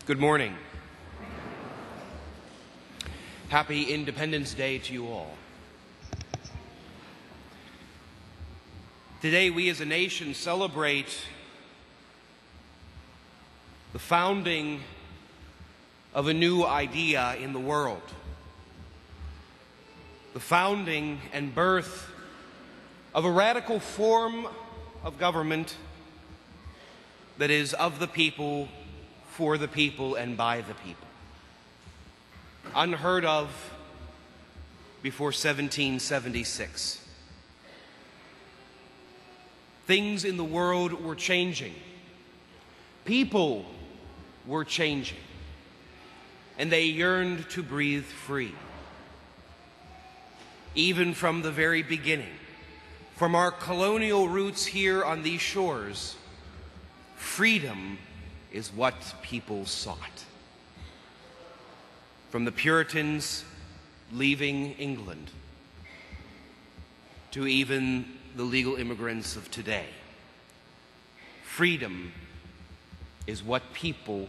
Good morning. Happy Independence Day to you all. Today, we as a nation celebrate the founding of a new idea in the world. The founding and birth of a radical form of government that is of the people, for the people, and by the people. Unheard of before 1776. Things in the world were changing. People were changing. And they yearned to breathe free. Even from the very beginning, from our colonial roots here on these shores, freedom is what people sought. From the Puritans leaving England to even the legal immigrants of today, freedom is what people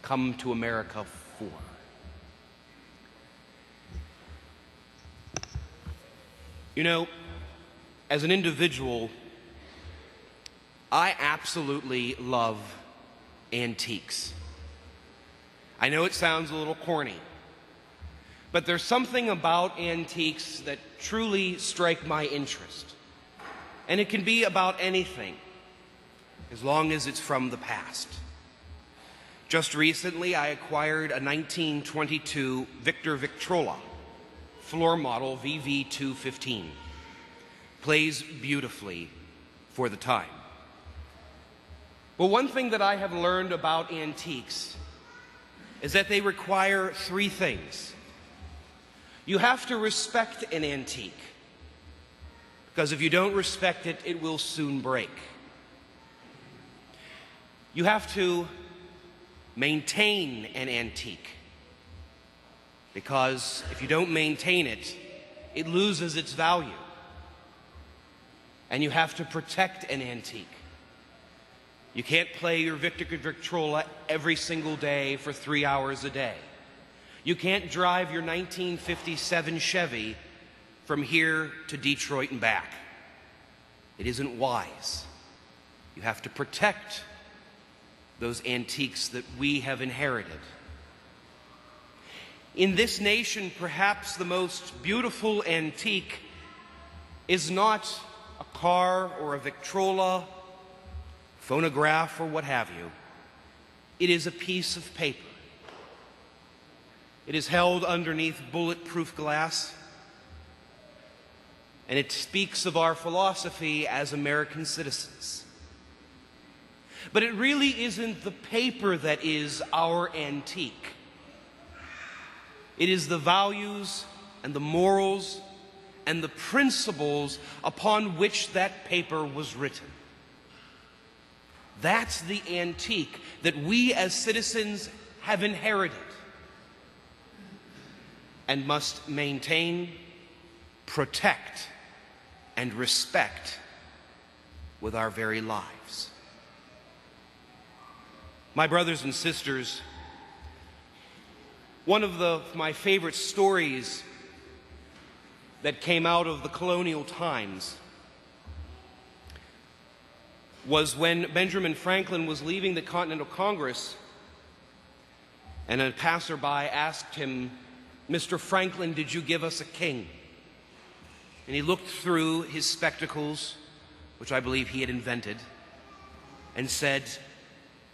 come to America for. You know, as an individual, I absolutely love antiques. I know it sounds a little corny, but there's something about antiques that truly strike my interest. And it can be about anything, as long as it's from the past. Just recently, I acquired a 1922 Victor Victrola floor model VV215. Plays beautifully for the time. But one thing that I have learned about antiques is that they require three things. You have to respect an antique, because if you don't respect it, it will soon break. You have to maintain an antique, because if you don't maintain it, it loses its value. And you have to protect an antique. You can't play your Victor Victrola every single day for 3 hours a day. You can't drive your 1957 Chevy from here to Detroit and back. It isn't wise. You have to protect those antiques that we have inherited. In this nation, perhaps the most beautiful antique is not a car or a Victrola, phonograph, or what have you. It is a piece of paper. It is held underneath bulletproof glass, and it speaks of our philosophy as American citizens. But it really isn't the paper that is our antique. It is the values and the morals and the principles upon which that paper was written. That's the antique that we as citizens have inherited and must maintain, protect, and respect with our very lives. My brothers and sisters, one of my favorite stories that came out of the colonial times was when Benjamin Franklin was leaving the Continental Congress, and a passerby asked him, "Mr. Franklin, did you give us a king?" And he looked through his spectacles, which I believe he had invented, and said,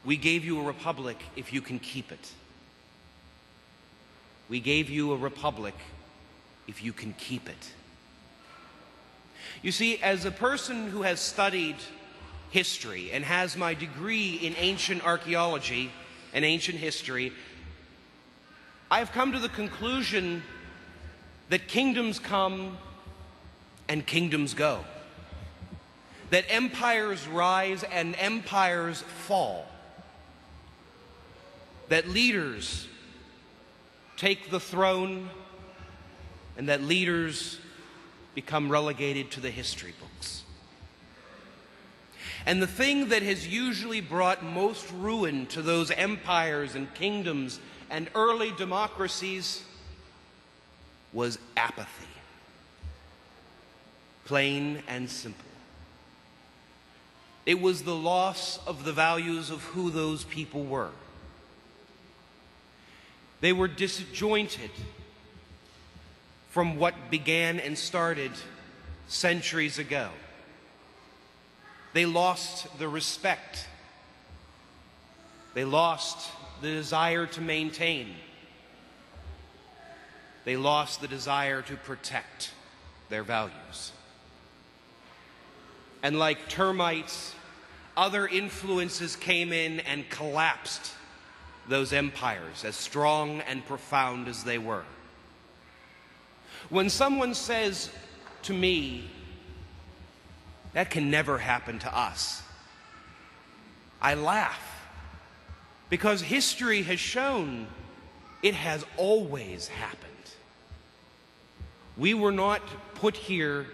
"We gave you a republic if you can keep it. We gave you a republic if you can keep it." You see, as a person who has studied history and has my degree in ancient archaeology and ancient history, I have come to the conclusion that kingdoms come and kingdoms go. That empires rise and empires fall. That leaders take the throne and that leaders become relegated to the history books. And the thing that has usually brought most ruin to those empires and kingdoms and early democracies was apathy. Plain and simple. It was the loss of the values of who those people were. They were disjointed from what began and started centuries ago. They lost the respect. They lost the desire to maintain. They lost the desire to protect their values. And like termites, other influences came in and collapsed those empires, as strong and profound as they were. When someone says to me, "That can never happen to us," I laugh, because history has shown it has always happened. We were not put here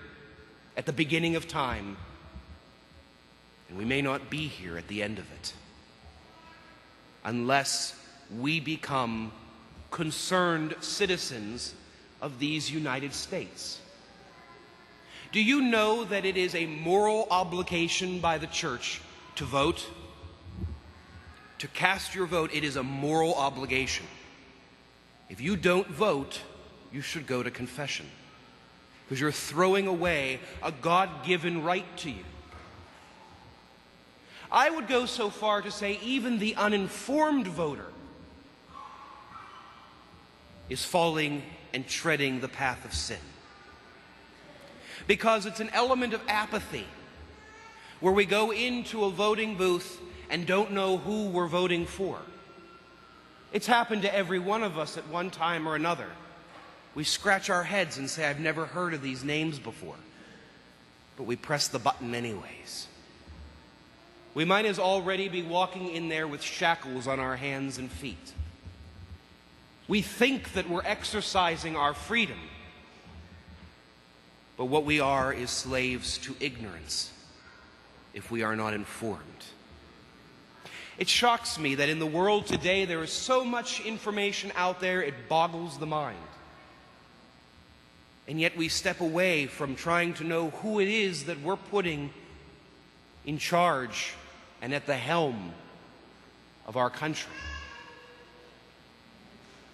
at the beginning of time, and we may not be here at the end of it, unless we become concerned citizens of these United States. Do you know that it is a moral obligation by the church to vote? To cast your vote, it is a moral obligation. If you don't vote, you should go to confession, because you're throwing away a God-given right to you. I would go so far to say even the uninformed voter is falling and treading the path of sin, because it's an element of apathy where we go into a voting booth and don't know who we're voting for. It's happened to every one of us at one time or another. We scratch our heads and say, "I've never heard of these names before," but we press the button anyways. We might as already be walking in there with shackles on our hands and feet. We think that we're exercising our freedom, but what we are is slaves to ignorance if we are not informed. It shocks me that in the world today there is so much information out there, it boggles the mind. And yet we step away from trying to know who it is that we're putting in charge and at the helm of our country.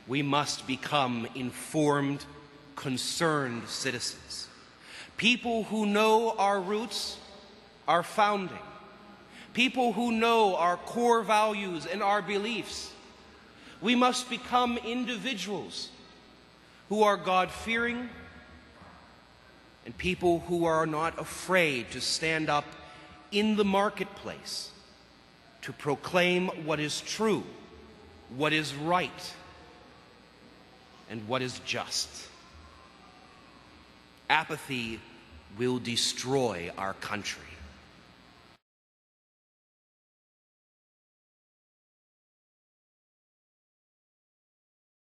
We must become informed, concerned citizens. People who know our roots, our founding. People who know our core values and our beliefs. We must become individuals who are God-fearing and people who are not afraid to stand up in the marketplace to proclaim what is true, what is right, and what is just. Apathy will destroy our country.